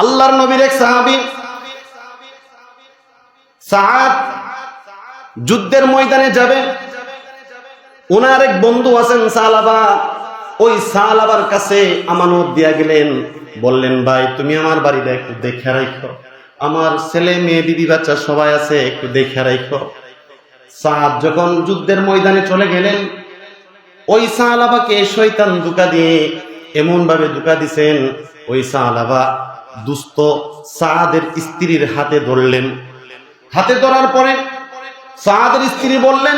আল্লাহর নবীর এক সাহাবী সাআদ যুদ্ধের ময়দানে যাবে। ওনার এক বন্ধু আছেন সালাবা। ওই সালাবার কাছে আমানত দিয়া গেলেন, বললেন ভাই তুমি আমার বাড়িটা একটু দেখে রাখো, আমার ছেলে মেয়ে বিবি বাচ্চা সবাই আছে, একটু দেখে রাখো। সাআদ যখন যুদ্ধের ময়দানে চলে গেলেন, ওই সালাবাকে শয়তান ধোঁকা দিয়ে এমন ভাবে ধোঁকা দিছেন, ওই সালাবা দুস্থ সাআদের স্ত্রীর হাতে ধরলেন। হাতে ধরার পরে সাআদের স্ত্রী বললেন,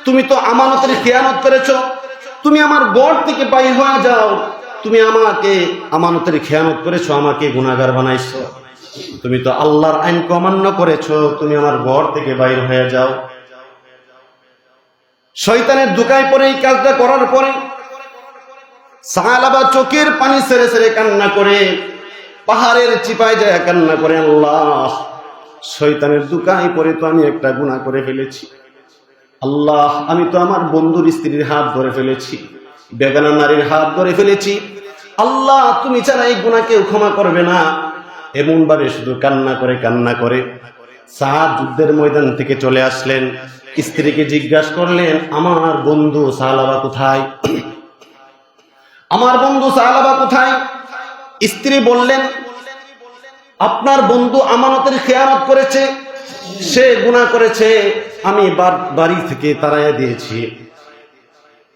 তুমি তো আমানতের খেয়ানত করেছো, তুমি আমার গড় থেকে বাইর হয়ে যাও, তুমি আমাকে আমানতের খেয়ানত করেছো, আমাকে গুনাহগার বানাইছো, তুমি তো আল্লাহর আইন অমান্য করেছো, তুমি আমার গড় থেকে বাইর হয়ে যাও। শয়তানের ধোঁকায় পড়ে এই কাজটা করার পরে সালাবা চোখের পানি ছেড়ে ছেড়ে কান্না করে, পাহাড়ের চিপায় যায় কান্না করে, আল্লাহ শয়তানের ধোঁকায় পড়ে তো আমি একটা গুনাহ করে ফেলেছি, আল্লাহ আমি তো আমার বন্ধুর স্ত্রীর হাত ধরে ফেলেছি, বেগানা নারীর হাত ধরে ফেলেছি, আল্লাহ তুমি ছাড়া এই গুনাহ কেউ ক্ষমা করবে না। এমন ভাবে শুধু কান্না করে সাআদ যুদ্ধের ময়দান থেকে চলে আসলেন। স্ত্রীকে জিজ্ঞাসা করলেন, আমার বন্ধু সালাবা কোথায়, আমার বন্ধু সালাবা কোথায়? স্ত্রী বললেন, আপনার বন্ধু আমানতের খেয়ানত করেছে, সে গুনাহ করেছে, আমি বাড়ি থেকে তাড়াইয়া দিয়েছি।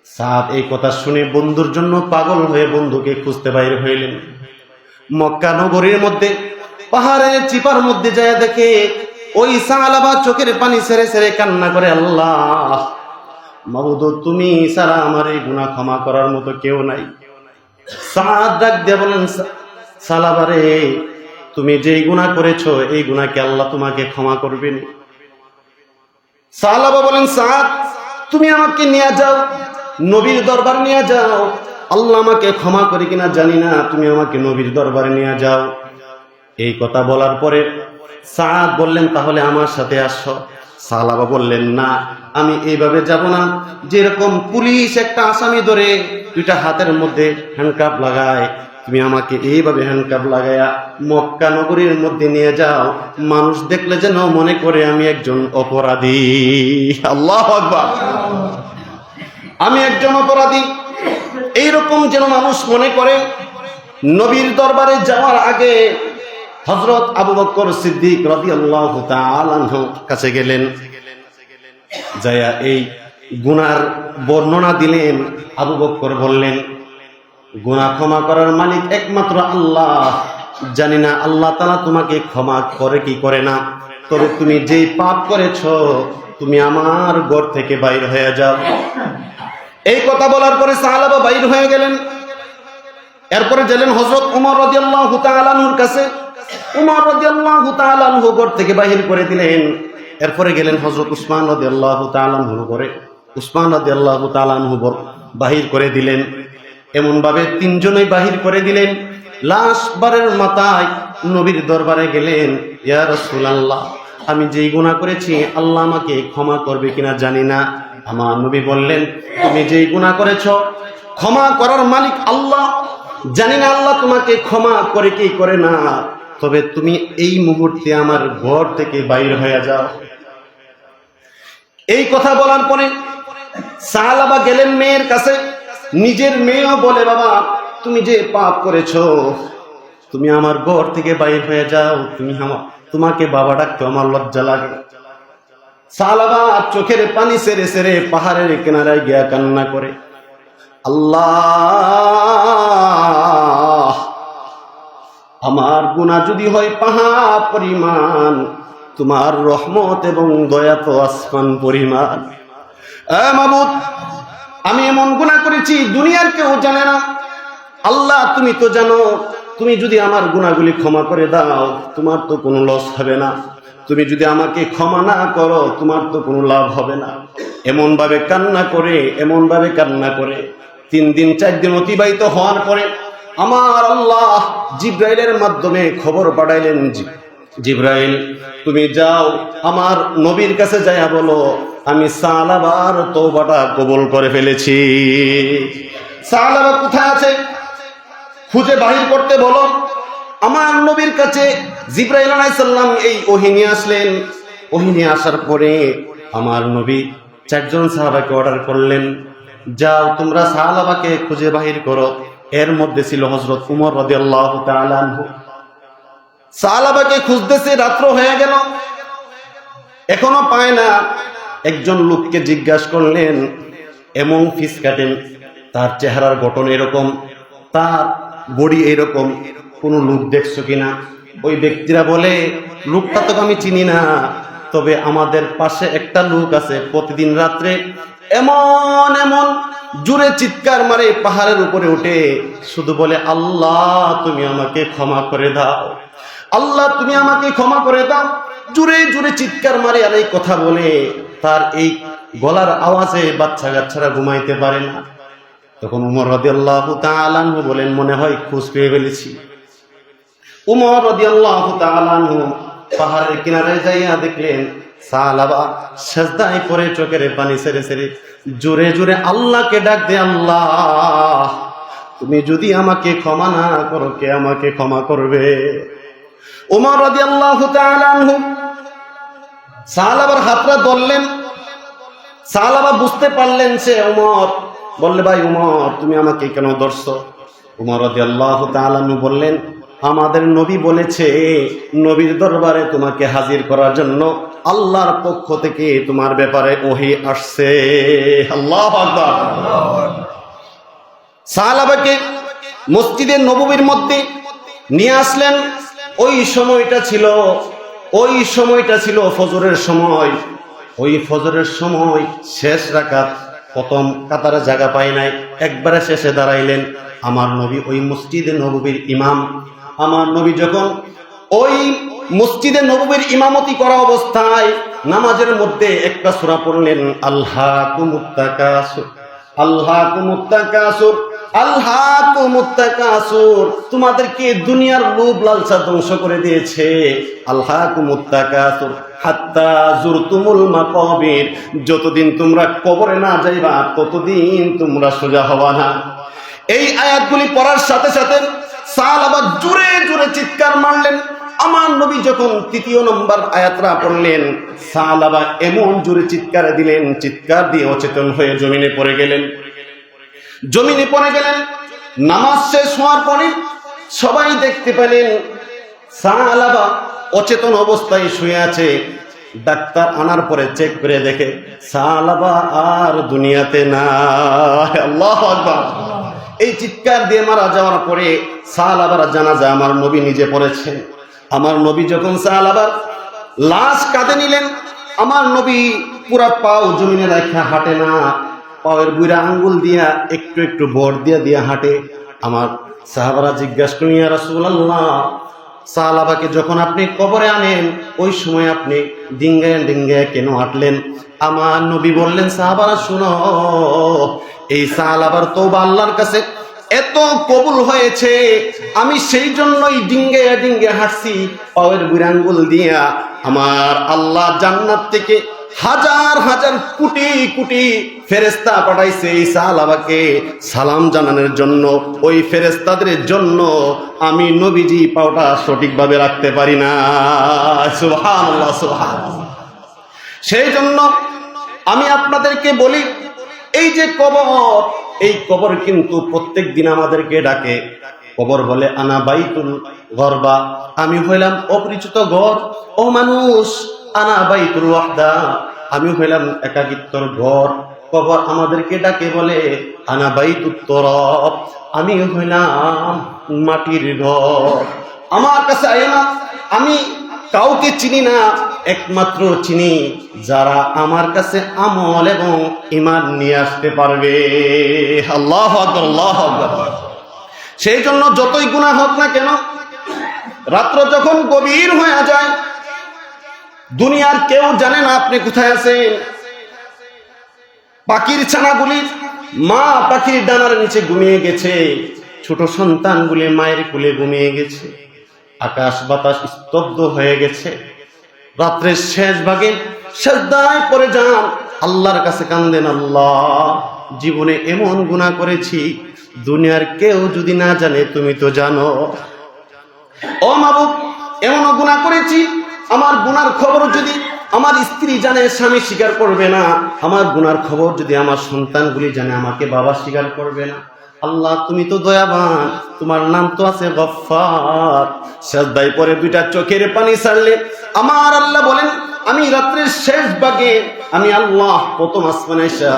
সাআদ এই কথা শুনে বন্ধুর জন্য পাগল হয়ে বন্ধুকে খুঁজতে বাইরে হইলেন। মক্কা নগরীর মধ্যে পাহাড়ের চিপার মধ্যে যায় দেখে ওই সালাবা চোখের পানি ছেড়ে ছেড়ে কান্না করে, আল্লাহ মাবুদ তুমি ছাড়া আমার এই গুনাহ ক্ষমা করার মতো কেউ নাই। সাআদ ডাক দিয়ে বলেন, সালাবা রে, তুমি যেই গুনাহ করেছো এই গুনাহকে আল্লাহ তোমাকে ক্ষমা করবেন। সালাবা বলেন, সাআদ তুমি আমাকে নিয়ে যাও, নবীর দরবার নিয়ে যাও, আল্লাহ আমাকে ক্ষমা করে কিনা জানি না, তুমি আমাকে নবীর দরবারে নিয়ে যাও। এই কথা বলার পরে সাআদ বললেন, তাহলে আমার সাথে আসো। সালাবা বললেন, না আমি এইভাবে যাব না, যেরকম পুলিশ একটা আসামি ধরে দুইটা হাতের মধ্যে হ্যান্ডকাপ লাগায়, তুমি আমাকে এইভাবে হ্যান্ডকাপ লাগায়া মক্কা নগরীর মধ্যে নিয়ে যাও, মানুষ দেখলে যেন মনে করে আমি একজন অপরাধী। আল্লাহু আকবার, আমি একজন অপরাধী এইরকম যেন মানুষ মনে করে। নবীর দরবারে যাওয়ার আগে হযরত আবু বকর সিদ্দিক রাদিয়াল্লাহু তাআলা আনহু কাছে গেলেন, যায়া এই গুনার বর্ণনা দিলেন। আবু বকর বললেন, গুনাহ ক্ষমা করার মালিক একমাত্র আল্লাহ, জানি না আল্লাহ তাআলা তোমাকে ক্ষমা করে কি করে না, তবে তুমি যেই পাপ করেছো তুমি আমার ঘর থেকে বাইর হয়ে যাও। এই কথা বলার পরে সাহাবা বাইর হয়ে গেলেন। এরপরে গেলেন হযরত ওমর রাদিয়াল্লাহু তাআলা আনহুর কাছে। ওমর রাদিয়াল্লাহু তাআলা আনহু ঘর থেকে বাহির করে দিলেন। এরপরে গেলেন হযরত উসমান রাদিয়াল্লাহু তাআলা আনহুর ঘরে। উসমান রাদিয়াল্লাহু তাআলা আনহু বাহির করে দিলেন। এমন ভাবে তিনজনেই বাহির করে দিলেন। লাশবারের মাথায় নবীর দরবারে গেলেন, ইয়া রাসূলুল্লাহ আমি যেই গুনাহ করেছি আল্লাহ আমাকে ক্ষমা করবে কিনা জানি না। আমার নবী বললেন, তুমি যেই গুনাহ করেছো ক্ষমা করার মালিক আল্লাহ, জানি না আল্লাহ তোমাকে ক্ষমা করে কি করে না, তবে তুমি এই মুহূর্তে আমার ঘর থেকে বাইর হয়ে যাও। এই কথা বলার পরে সাহাবা গেলেন মেয়ের কাছে। নিজের মেয়েও বলে, বাবা তুমি যে পাপ করেছো তুমি আমার ঘর থেকে বাইর হয়ে যাও, তোমাকে বাবা ডাকতে আমার লজ্জা লাগে। সাহাবা চোখের পানি ছেড়ে ছেড়ে পাহাড়ের কিনারায় গিয়া কান্না করে, আল্লাহ আমার গুনাহ যদি হয় পাহাড় পরিমাণ, তোমার রহমত এবং দয়া তো আসমান পরিমাণ। মাবুদ আমি এমন গুনাহ করেছি দুনিয়ার কেউ জানে না, আল্লাহ তুমি তো জানো, তুমি যদি আমার গুনাহগুলি ক্ষমা করে দাও তোমার তো কোনো লস হবে না, তুমি যদি আমাকে ক্ষমা না করো তোমার তো কোনো লাভ হবে না। এমন ভাবে কান্না করে 3 দিন 4 দিন অতিবাহিত হওয়ার পরে আমার আল্লাহ জিব্রাইলের মাধ্যমে খবর পাঠাইলেন, জিব্রাইল তুমি যাও আমার নবীর কাছে যাইয়া বলো আমি সালাবার তওবাটা কবুল করে ফেলেছি। সালাবা কোথায় আছে খুঁজে বাহির করতে বলো। আমার নবীর কাছে জিবরাইল আলাইহিস সালাম এই ওহী নিয়ে আসলেন। ওহী নিয়ে আসার পরে আমার নবী 4 জন সাহাবাকে অর্ডার করলেন, যাও তোমরা সাহাবাকে খুঁজে বাহির করো। এর মধ্যে ছিল হযরত উমর রাদিয়াল্লাহু তাআলা আনহু। সাহাবাকে খুঁজতেছে, রাত্র হয়ে গেল, এখনো পায় না। একজন লোককে জিজ্ঞাসা করলেন, এমন ফিস কাটেন, তার চেহারার গঠন এরকম, তার বডি এরকম, কোন লোক দেখছো কিনা? ওই ব্যক্তিরা বলে, লোকটা তো আমি চিনি না, তবে আমাদের পাশে একটা লোক আছে, প্রতিদিন রাত্রে এমন এমন জোরে চিৎকার মারে, পাহাড়ের উপরে উঠে শুধু বলে, আল্লাহ তুমি আমাকে ক্ষমা করে দাও, আল্লাহ তুমি আমাকে ক্ষমা করে দাও। জোরে জোরে চিৎকার মারে আর এই কথা বলে। তার এই গলার আওয়াজে বাচ্চা কাচ্চারা ঘুমাইতে পারে না। তখন উমর রাদিয়াল্লাহু তাআলা আনহু বলেন, মনে হয় খোঁজ পেয়ে ফেলেছি। উমর রাদিয়াল্লাহু তাআলা আনহু পাহাড়ের কিনারে যাইয়া দেখলেন সাহাবা সিজদায় পড়ে চোখের পানি ছেড়ে ছেড়ে জোরে জোরে আল্লাহকে ডাক দে, আল্লাহ তুমি যদি আমাকে ক্ষমা না করো, কে আমাকে ক্ষমা করবে? উমর রাদিয়াল্লাহু তাআলা আনহু সাহাবার হাতটা ধরলেন। সাহাবা বুঝতে পারলেন সে উমর, বললে, ভাই উমর তুমি আমাকে কেন ধরছো? উমর রাদিয়াল্লাহু তাআলা আনহু বললেন, আমাদের নবী বলেছে নবীর দরবারে তোমাকে হাজির করার জন্য আল্লাহর পক্ষ থেকে তোমার ব্যাপারে ওহী আসছে। আল্লাহু আকবার। সাহাবাকে মসজিদে নববীর মধ্যে নিয়ে আসলেন। ওই সময়টা ছিল ফজরের সময়। ওই ফজরের সময় শেষ রাকাত, প্রথম কাতারে জায়গা পায় নাই, একবারে শেষে দাঁড়াইলেন। আমার নবী ওই মসজিদে নববীর ইমাম। আমার নবী যখন ওই মসজিদে নববীর ইমামতি করা অবস্থায় নামাজের মধ্যে একটা সূরা পড়লেন, আলহাকুমুত তাকাসুর, আলহাকুমুত তাকাসুর, আলহাকুমুত তাকাসুর, তোমাদেরকে দুনিয়ার লোভ লালসা ধ্বংস করে দিয়েছে। আলহাকুমুত তাকাসুর হাত্তা জুরতুমুল মাকাবির, যতদিন তোমরা কবরে না যাইবা ততদিন তোমরা সোজা হবা না। এই আয়াতগুলি পড়ার সাথে সাথে সাহাবা জোরে জোরে চিৎকার মারলেন। আমার নবী যখন 3 নম্বর আয়াতটা পড়লেন, সাহাবা এমন জোরে চিৎকার দিলেন, চিৎকার দিয়ে অচেতন হয়ে জমিনে পড়ে গেলেন। নামাজ শেষ হওয়ার পরে সবাই দেখতে পেলেন সাহাবা অচেতন অবস্থায় শুয়ে আছে। ডাক্তার আনার পরে চেক করে দেখে সাহাবা আর দুনিয়াতে নাই। আল্লাহু আকবার। এই চিৎকার দিয়ে মারা যাওয়ার পরে সাহাবার জানাজা আমার নবী নিজে পড়েছেন। আমার নবী যখন সাহাবার লাশ কাঁধে নিলেন, আমার নবী পুরা পাও জমিনে রাখা হাঁটে না, পায়ের বুড়া আঙ্গুল দিয়া একটু একটু ভর দিয়া হাঁটে। আমার সাহাবারা জিজ্ঞাসা করেন, ইয়া রাসূলুল্লাহ, সাহাবাকে যখন আপনি কবরে আনেন ওই সময় আপনি ডিঙ্গায় ডিঙ্গায় কেন হাঁটলেন? আমার নবী বললেন, সাহাবারা শুনো, এই সাহাবার তওবা আল্লাহর কাছে এত কবুল হয়েছে, আমি সেই জন্যই ডিঙ্গায় ডিঙ্গায় হাঁটছি পায়ের বুড়া আঙ্গুল দিয়া। আমার আল্লাহ জান্নাত থেকে হাজার হাজার কোটি কোটি ফেরেশতা পাঠাইছে এই সাহাবাকে সালাম জানানোর জন্য। ওই ফেরেশতাদের জন্য আমি নবীজি পাওটা সঠিকভাবে রাখতে পারি না। সুবহানাল্লাহ, সুবহানাল্লাহ। সেই জন্য আমি আপনাদেরকে বলি, এই যে কবর, এই কবর কিন্তু প্রত্যেক দিন আমাদেরকে ডাকে। কবর বলে, আনা বাইতুল গরবা, আমি হইলাম অপরিচিত ঘর। ও মানুষ, আনা বাইতুল ওয়াহদা, আমি হইলাম একাকিত্বর ঘর। কবর আমাদেরকে ডাকে বলে, আনা বাইতুত তুরাব, আমি হইলাম মাটির ঘর। আমার কাছে আয় না, আমি কাউকে চিনি না, একমাত্র চিনি যারা আমার কাছে আমল এবং ঈমান নিয়ে আসতে পারবে। আল্লাহু আকবার, আল্লাহু আকবার। সেই জন্য যতই গুনাহ হোক না কেন, রাত্র যখন গভীর হয়ে যায়, দুনিয়ার কেউ জানে না আপনি কোথায় আছেন। পাখির ছানাগুলি মা পাখির ডানার নিচে ঘুমিয়ে গেছে, ছোট সন্তানগুলি মায়ের কোলে ঘুমিয়ে গেছে, আকাশ বাতাস স্তব্ধ হয়ে গেছে। রাত্রের শেষ ভাগে সিজদায় পড়ে যান, আল্লাহর কাছে কান্দেন, আল্লাহ জীবনে এমন গুনাহ করেছি দুনিয়ার কেউ যদি না জানে তুমি তো জানো। ও মাবুদ, এমনও গুনাহ করেছি, আমার গুনার খবর যদি আমার স্ত্রী জানে স্বামী স্বীকার করবে না, আমার গুনার খবর যদি আমার সন্তানগুলি জানে আমাকে বাবা স্বীকার করবে না। আল্লাহ তুমি তো দয়াবান, তোমার নাম তো আছে গফফার। সেজদায় পরে দুইটা চোখের পানি ছাড়লে আমার আল্লাহ বলেন, আমি রাত্রের শেষ ভাগে আমি আল্লাহ প্রথম আসমানে এসে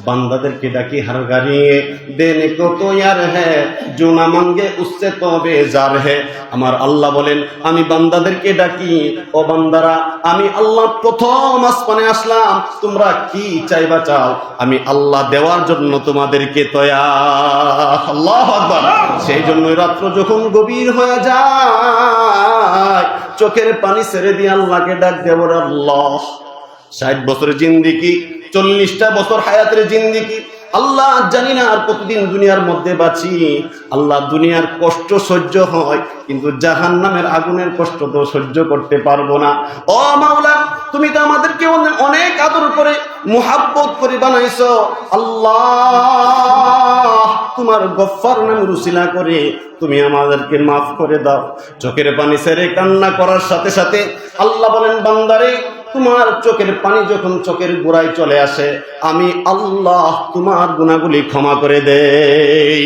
বান্দাদেরকে ডাকি, হার গাড়িয়ে দেনে কো তো ইয়ার হ্যাঁ जो ना मांगे उससे तो बेजार है। আমার আল্লাহ বলেন, আমি বান্দাদেরকে ডাকি, ও বান্দারা আমি আল্লাহ প্রথম আসমানে আসলাম, তোমরা কি চাইবা চাও, আমি আল্লাহ দেওয়ার জন্য তোমাদেরকে তৈয়ার। আল্লাহু আকবার। সেই জন্যই রাত্র যখন গভীর হয়ে যায় চোখের পানি ছেড়ে দিয়ে আল্লাহকে ডাক দেব, আল্লাহ 60 বছরের জিন্দেগি, 40টা বছর হায়াতের জিন্দেগি, আল্লাহ জানি না আর কতদিন দুনিয়ার মধ্যে বাঁচি। আল্লাহ দুনিয়ার কষ্ট সহ্য হয়, কিন্তু জাহান্নামের আগুনের কষ্ট তো সহ্য করতে পারবো না। ও মাওলা, তুমি তো আমাদেরকে অনেক আদর করে মুহাব্বত করে বানাইছো। আল্লাহ তোমার গফফার নাম রুসিলা করে তুমি আমাদেরকে মাফ করে দাও। চোখের পানি ছেড়ে কান্না করার সাথে সাথে আল্লাহ বলেন, বান্দারে তোমার চোখের পানি যখন চোখের গোড়ায় চলে আসে, আমি আল্লাহ তোমার গুনাহগুলি ক্ষমা করে দেই।